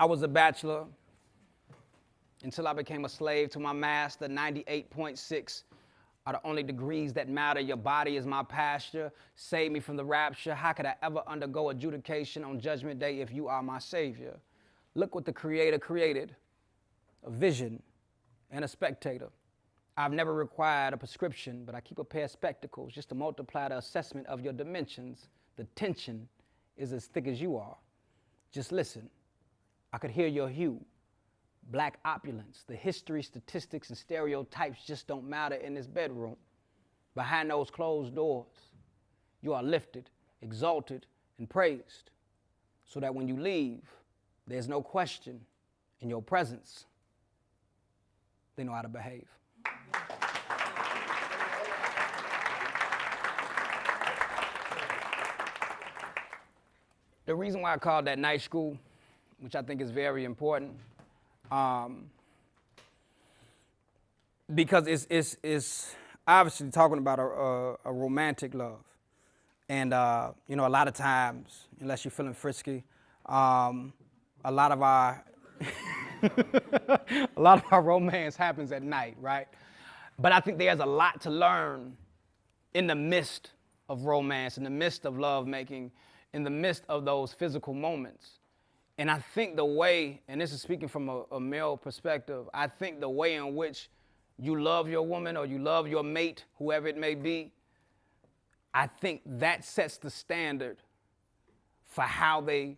I was a bachelor until I became a slave to my master. 98.6 are the only degrees that matter. Your body is my pasture. Save me from the rapture. How could I ever undergo adjudication on judgment day if you are my savior? Look what the creator created, a vision and a spectator. I've never required a prescription, but I keep a pair of spectacles just to multiply the assessment of your dimensions. The tension is as thick as you are. Just listen. I could hear your hue. Black opulence. The history, statistics, and stereotypes just don't matter in this bedroom. Behind those closed doors, you are lifted, exalted, and praised, so that when you leave, there's no question in your presence. They know how to behave. The reason why I called that night school, which I think is very important, because it's obviously talking about a romantic love. And, a lot of times, unless you're feeling frisky, a lot of our romance happens at night, right? But I think there's a lot to learn in the midst of romance, in the midst of lovemaking, in the midst of those physical moments. And I think the way, and this is speaking from a male perspective, I think the way in which you love your woman or you love your mate, whoever it may be, I think that sets the standard for how they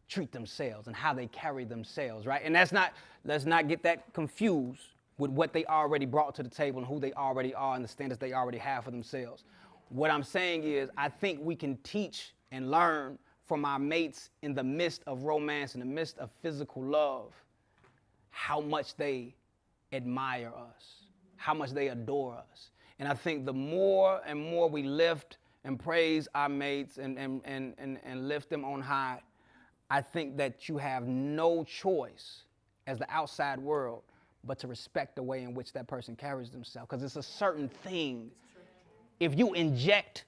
treat themselves and how they carry themselves, right? And let's not get that confused with what they already brought to the table and who they already are and the standards they already have for themselves. What I'm saying is, I think we can teach and learn from our mates in the midst of romance, in the midst of physical love, how much they admire us, how much they adore us. And I think the more and more we lift and praise our mates and lift them on high, I think that you have no choice as the outside world but to respect the way in which that person carries themselves. Because it's a certain thing. If you inject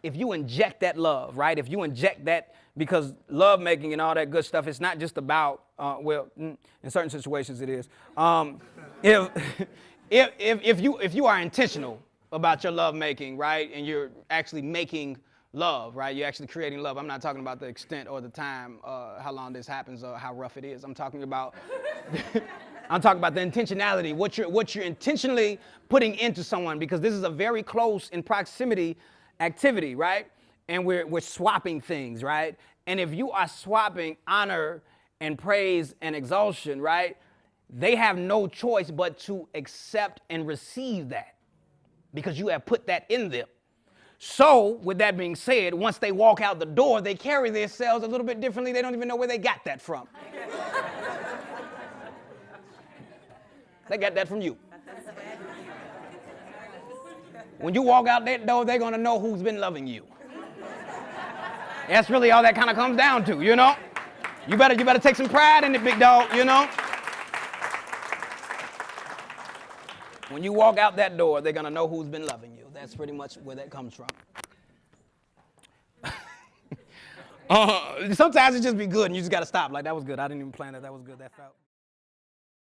that love, right? If you inject that, because love making and all that good stuff, it's not just about, in certain situations it is. If you are intentional about your love making, right, and you're actually making love, right? You're actually creating love. I'm not talking about the extent or the time, how long this happens or how rough it is. I'm talking about the intentionality, what you're intentionally putting into someone, because this is a very close in proximity activity, right? And we're swapping things, right? And if you are swapping honor and praise and exaltation, right, they have no choice but to accept and receive that because you have put that in them. So, with that being said, once they walk out the door, they carry themselves a little bit differently. They don't even know where they got that from. They got that from you. When you walk out that door, they're going to know who's been loving you. That's really all that kind of comes down to, you know? You better take some pride in it, big dog, you know? When you walk out that door, they're going to know who's been loving you. That's pretty much where that comes from. Sometimes it just be good and you just got to stop. Like, that was good. I didn't even plan that. That was good. That felt.